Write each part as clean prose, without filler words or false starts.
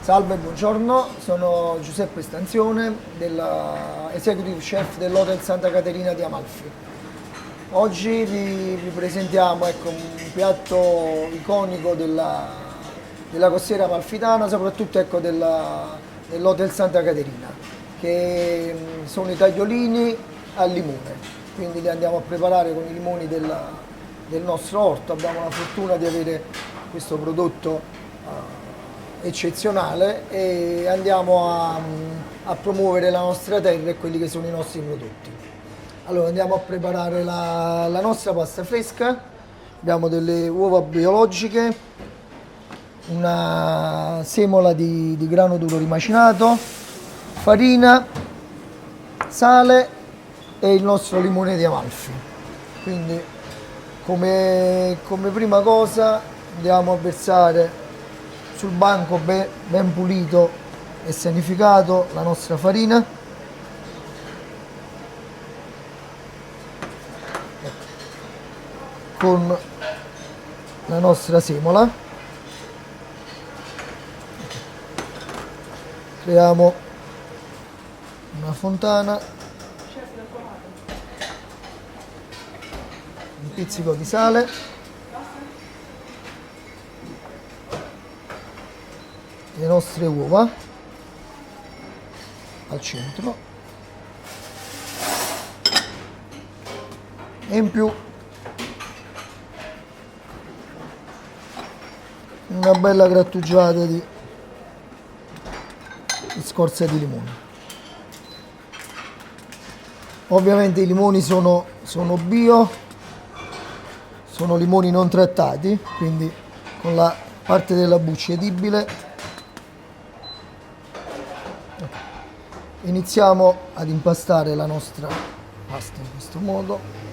Salve, buongiorno, sono Giuseppe Stanzione, Executive Chef dell'Hotel Santa Caterina di Amalfi. Oggi vi presentiamo un piatto iconico della costiera amalfitana, soprattutto dell'Hotel Santa Caterina, che sono i tagliolini al limone. Quindi li andiamo a preparare con i limoni del nostro orto. Abbiamo la fortuna di avere questo prodotto eccezionale e andiamo a promuovere la nostra terra e quelli che sono i nostri prodotti. Allora andiamo a preparare la nostra pasta fresca. Abbiamo delle uova biologiche, una semola di grano duro rimacinato, farina, sale e il nostro limone di Amalfi. Quindi come prima cosa andiamo a versare sul banco ben pulito e sanificato la nostra farina. Con la nostra semola creiamo una fontana, un pizzico di sale, le nostre uova al centro e in più una bella grattugiata di scorza di limone. Ovviamente i limoni sono bio, sono limoni non trattati, quindi con la parte della buccia edibile. Iniziamo ad impastare la nostra pasta in questo modo.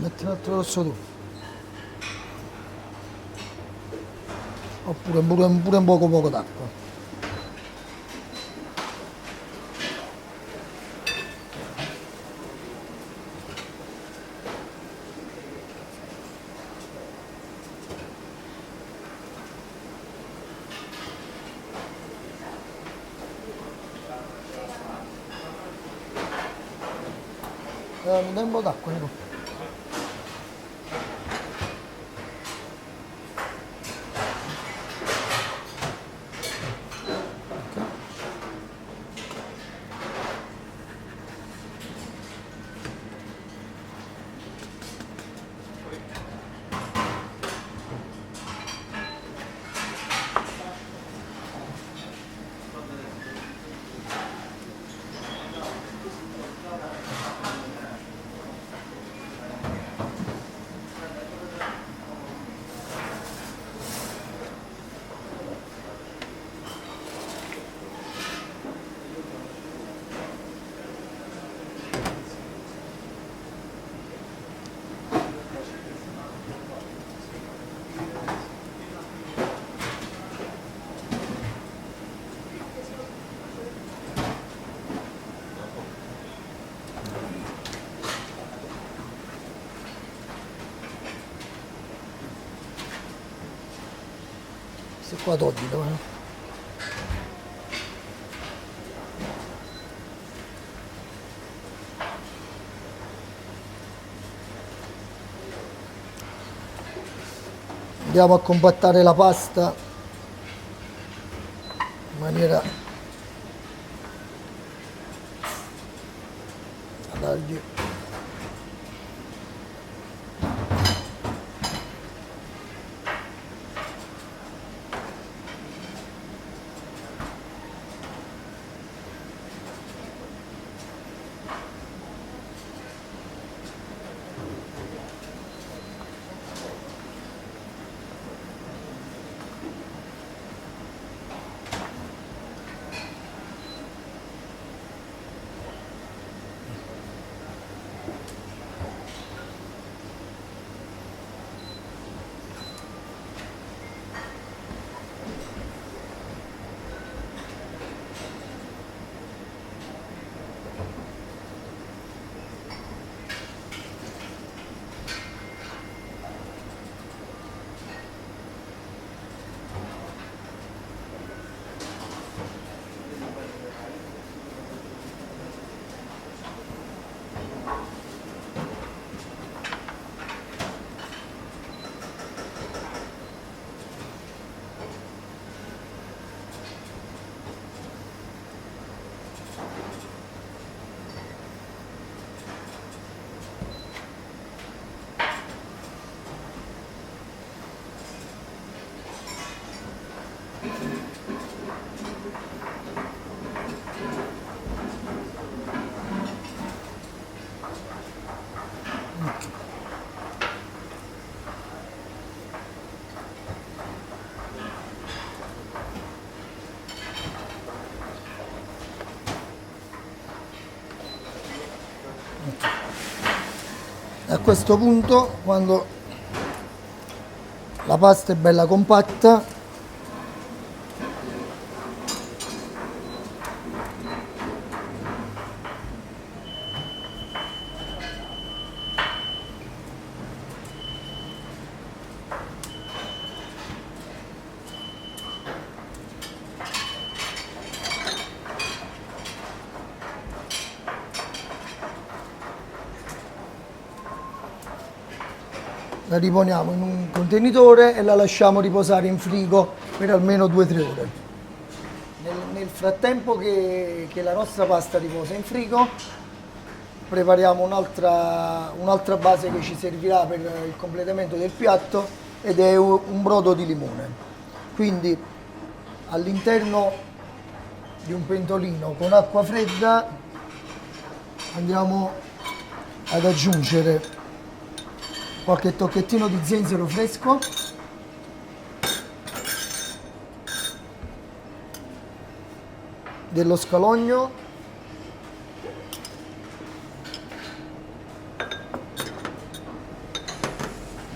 Metti un altro rosso tu, oppure pure un poco d'acqua. Mi dai un po' d'acqua, Nico? questo qua toddico, Andiamo a compattare la pasta in maniera da dargli a questo punto, quando la pasta è bella compatta, la riponiamo in un contenitore e la lasciamo riposare in frigo per almeno 2-3 ore. Nel frattempo che la nostra pasta riposa in frigo, prepariamo un'altra base che ci servirà per il completamento del piatto, ed è un brodo di limone. Quindi all'interno di un pentolino con acqua fredda andiamo ad aggiungere qualche tocchettino di zenzero fresco, dello scalogno,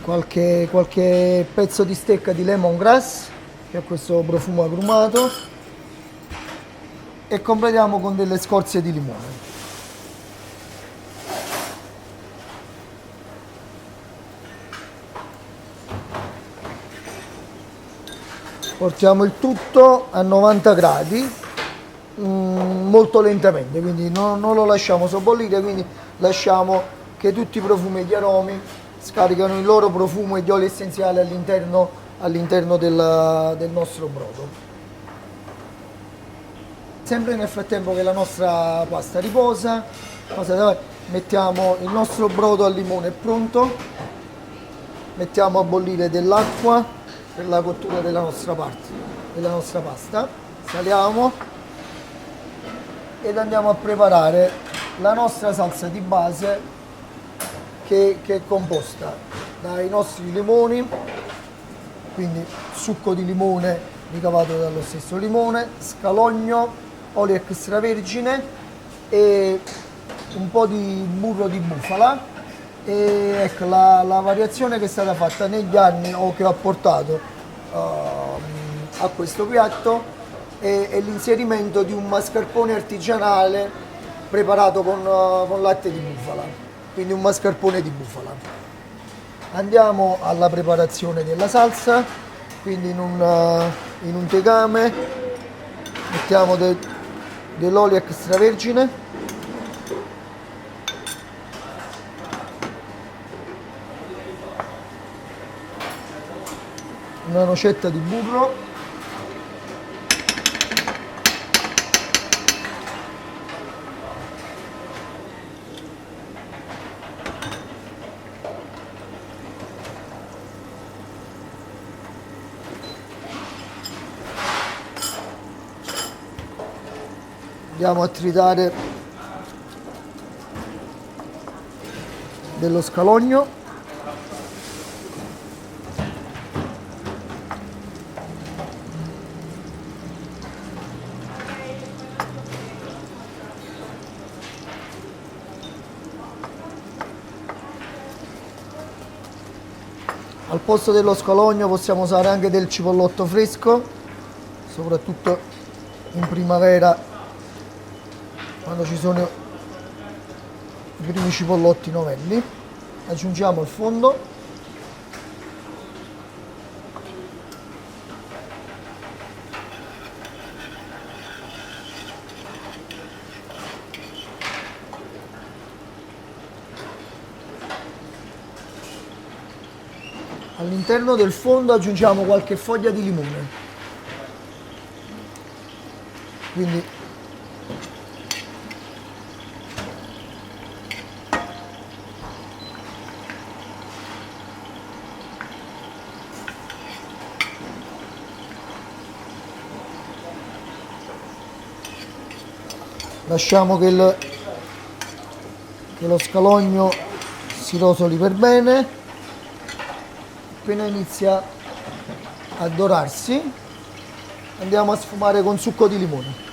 qualche pezzo di stecca di lemongrass che ha questo profumo agrumato, e completiamo con delle scorze di limone. Portiamo il tutto a 90 gradi, molto lentamente, quindi non lo lasciamo sobbollire, quindi lasciamo che tutti i profumi e gli aromi scaricano il loro profumo e gli oli essenziali all'interno del nostro brodo. Sempre nel frattempo che la nostra pasta riposa, mettiamo il nostro brodo al limone pronto, mettiamo a bollire dell'acqua per la cottura della nostra pasta, saliamo ed andiamo a preparare la nostra salsa di base che è composta dai nostri limoni, quindi succo di limone ricavato dallo stesso limone, scalogno, olio extravergine e un po' di burro di bufala. E ecco, la variazione che è stata fatta negli anni o che ha portato a questo piatto è l'inserimento di un mascarpone artigianale preparato con latte di bufala, quindi un mascarpone di bufala. Andiamo alla preparazione della salsa, quindi in un in un tegame, mettiamo dell'olio extravergine, una nocetta di burro, andiamo a tritare dello scalogno, al posto dello scalogno possiamo usare anche del cipollotto fresco, soprattutto in primavera quando ci sono i primi cipollotti novelli. Aggiungiamo il fondo, all'interno del fondo aggiungiamo qualche foglia di limone, quindi lasciamo che lo scalogno si rosoli per bene. Appena inizia a dorarsi andiamo a sfumare con succo di limone.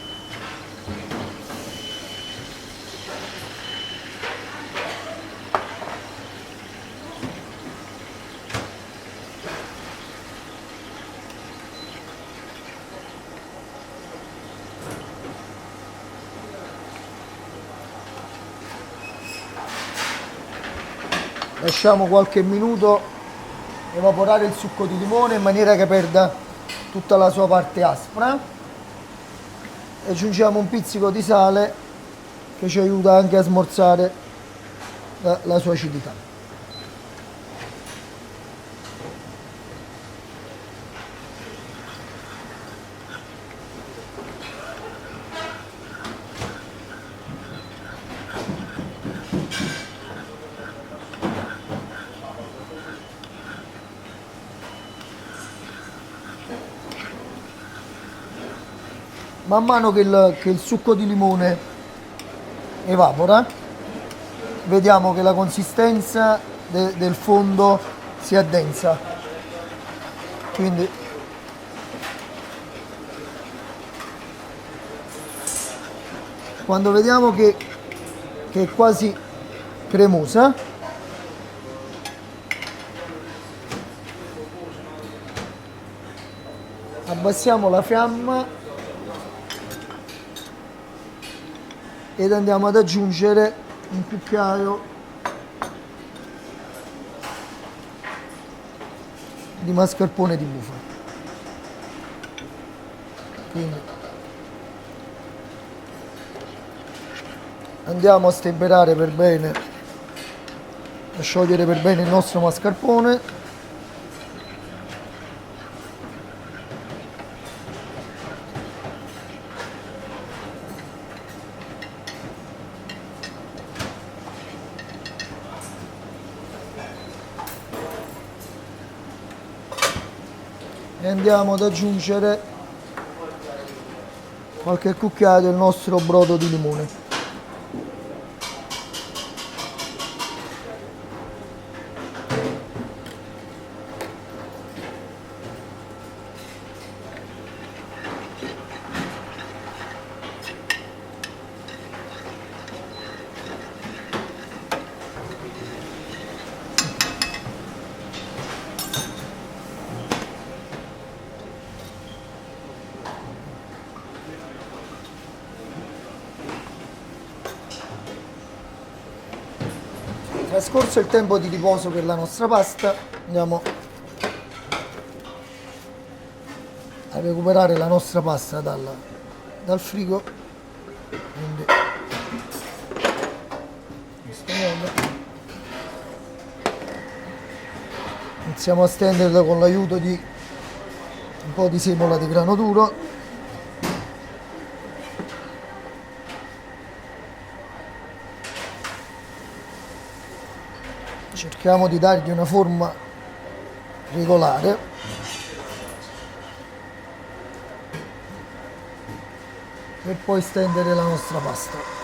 Lasciamo qualche minuto evaporare il succo di limone in maniera che perda tutta la sua parte aspra. Aggiungiamo un pizzico di sale che ci aiuta anche a smorzare la sua acidità. Man mano che il succo di limone evapora, vediamo che la consistenza del fondo si addensa. Quindi quando vediamo che è quasi cremosa, abbassiamo la fiamma ed andiamo ad aggiungere un cucchiaio di mascarpone di bufala. Quindi andiamo a stemperare per bene, a sciogliere per bene il nostro mascarpone. E andiamo ad aggiungere qualche cucchiaio del nostro brodo di limone. Trascorso il tempo di riposo per la nostra pasta, andiamo a recuperare la nostra pasta dal frigo. Quindi in questo modo iniziamo a stenderla con l'aiuto di un po' di semola di grano duro. Cerchiamo di dargli una forma regolare. Per poi stendere la nostra pasta.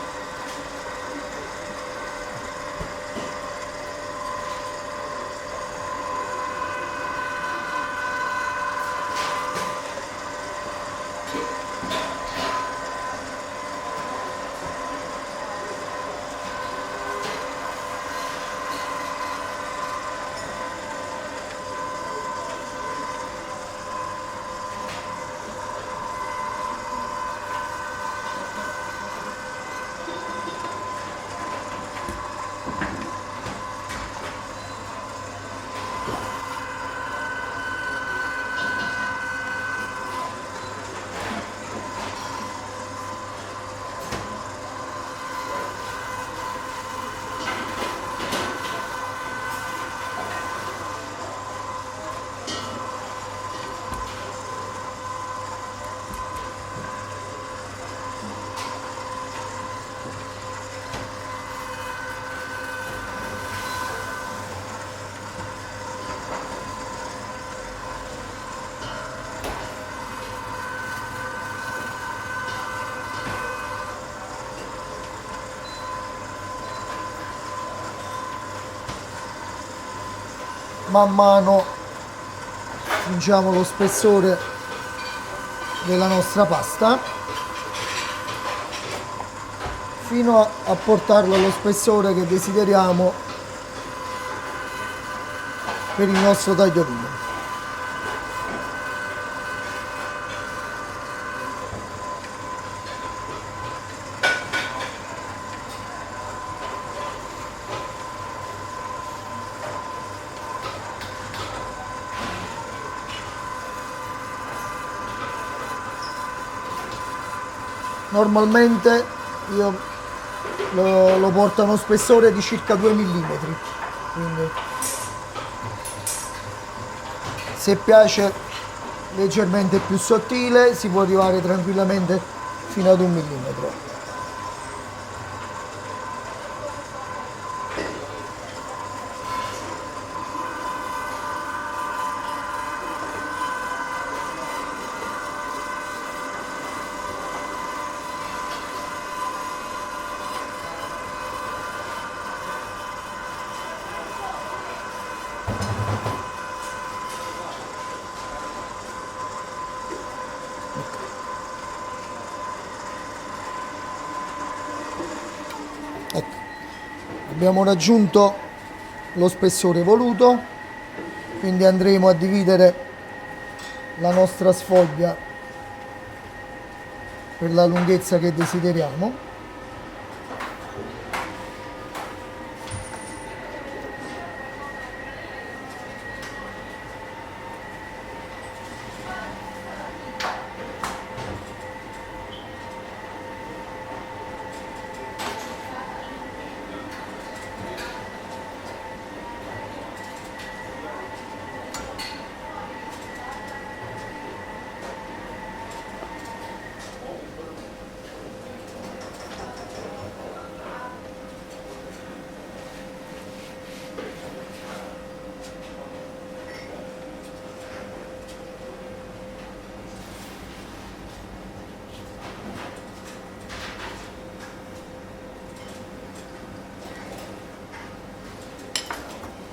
Man mano aggiungiamo lo spessore della nostra pasta fino a portarlo allo spessore che desideriamo per il nostro tagliolino. Normalmente io lo porto a uno spessore di circa 2 mm, quindi se piace leggermente più sottile si può arrivare tranquillamente fino ad 1 mm. Ecco, abbiamo raggiunto lo spessore voluto, quindi andremo a dividere la nostra sfoglia per la lunghezza che desideriamo.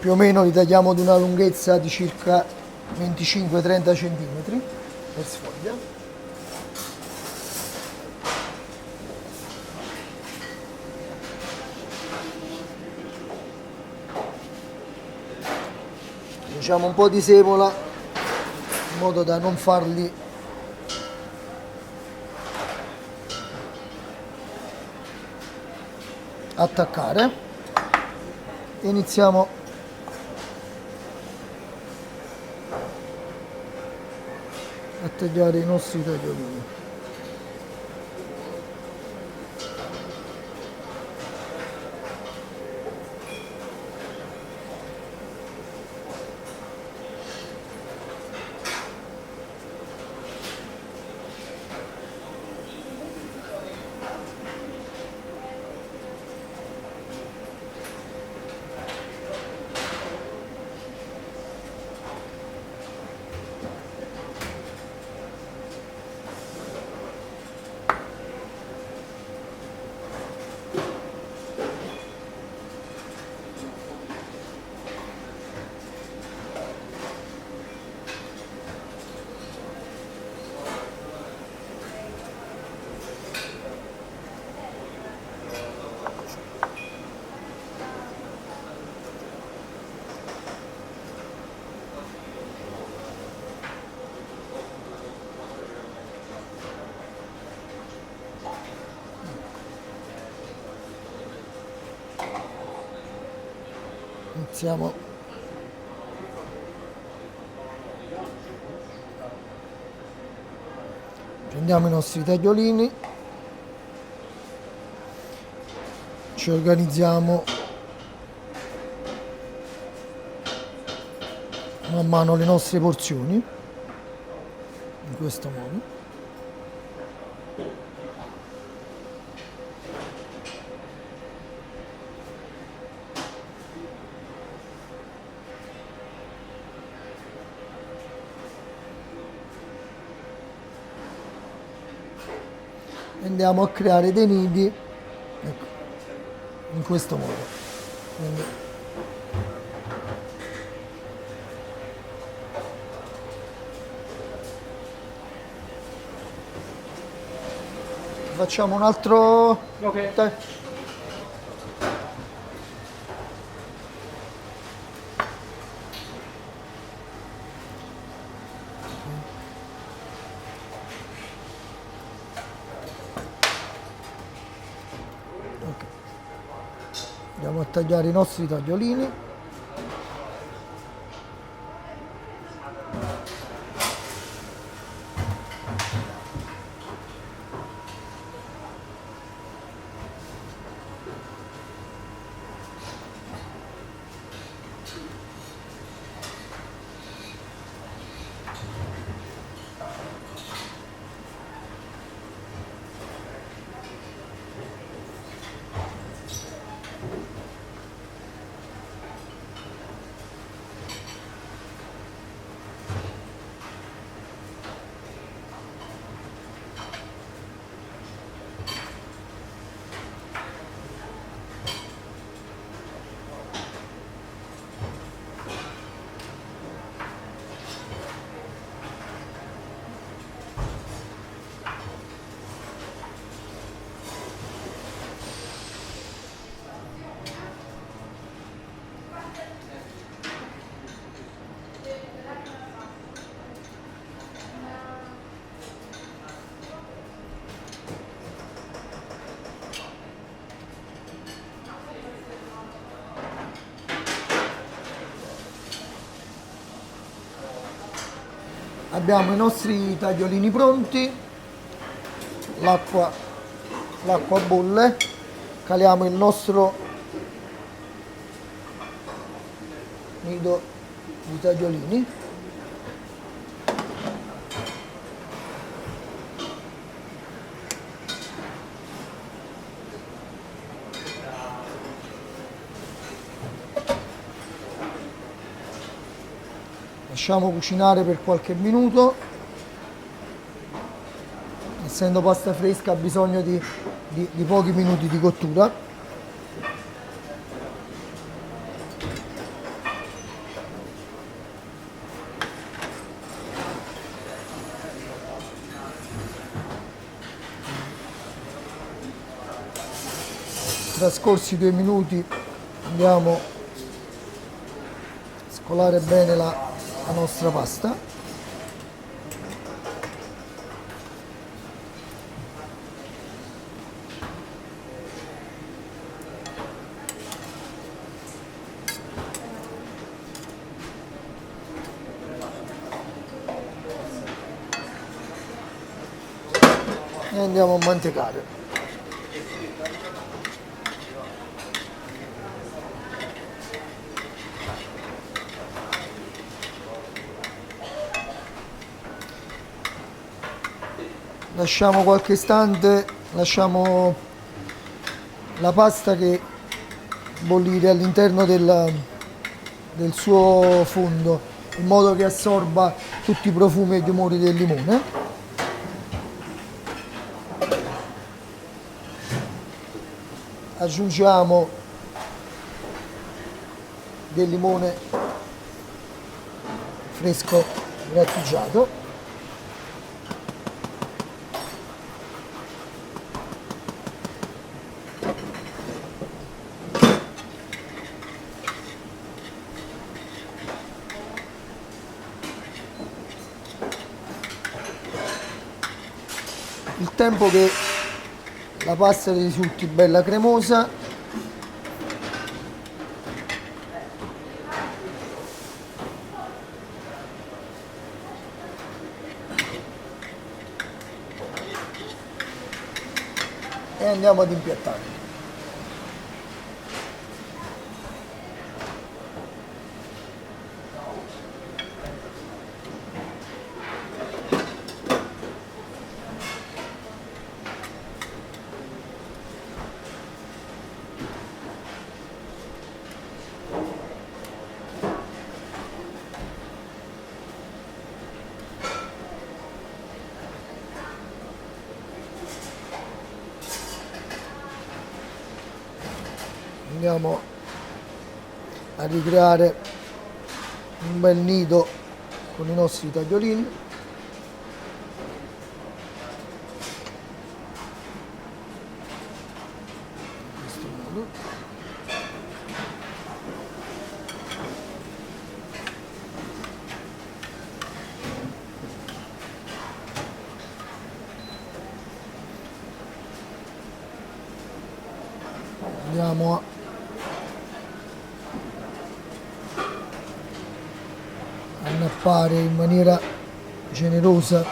Più o meno li tagliamo di una lunghezza di circa 25-30 cm per sfoglia. Aggiungiamo un po' di semola in modo da non farli attaccare. Iniziamo a tagliare i nostri tagliolini. Iniziamo. Prendiamo i nostri tagliolini, ci organizziamo man mano le nostre porzioni in questo modo. Andiamo a creare dei nidi, ecco, in questo modo. Quindi facciamo un altro. Ok. Dai. Ok. Andiamo a tagliare i nostri tagliolini. Abbiamo i nostri tagliolini pronti, l'acqua bolle, caliamo il nostro nido di tagliolini. Lasciamo cucinare per qualche minuto. Essendo pasta fresca ha bisogno di pochi minuti di cottura. Trascorsi 2 minuti andiamo a scolare bene la nostra pasta. e andiamo a mantecare. Lasciamo qualche istante, lasciamo la pasta che bollire all'interno del suo fondo, in modo che assorba tutti i profumi e gli umori del limone. Aggiungiamo del limone fresco grattugiato. Il tempo che la pasta risulti bella cremosa, e andiamo ad impiattare. Andiamo a ricreare un bel nido con i nostri tagliolini. In questo modo. Andiamo a annappare in maniera generosa il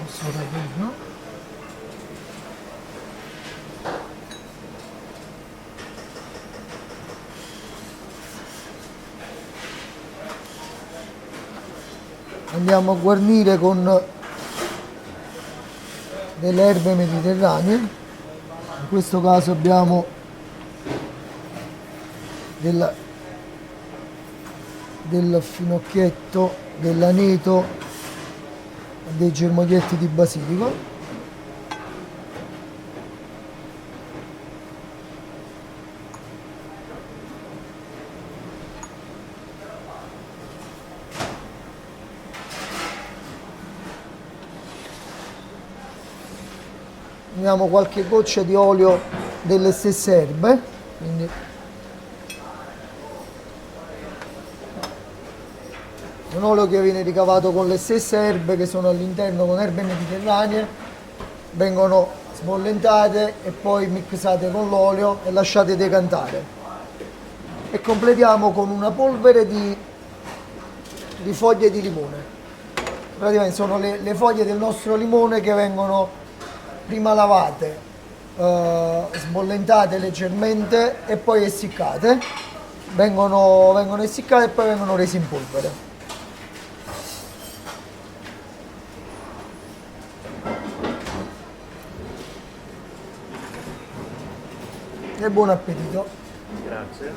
nostro tagliolino. Andiamo a guarnire con delle erbe mediterranee. In questo caso abbiamo del finocchietto, dell'aneto, dei germoglietti di basilico. Uniamo qualche goccia di olio delle stesse erbe, quindi un olio che viene ricavato con le stesse erbe che sono all'interno, con erbe mediterranee, vengono sbollentate e poi mixate con l'olio e lasciate decantare. E completiamo con una polvere di foglie di limone. Praticamente sono le foglie del nostro limone che vengono prima lavate, sbollentate leggermente e poi essiccate. Vengono essiccate e poi vengono rese in polvere. E buon appetito. Grazie.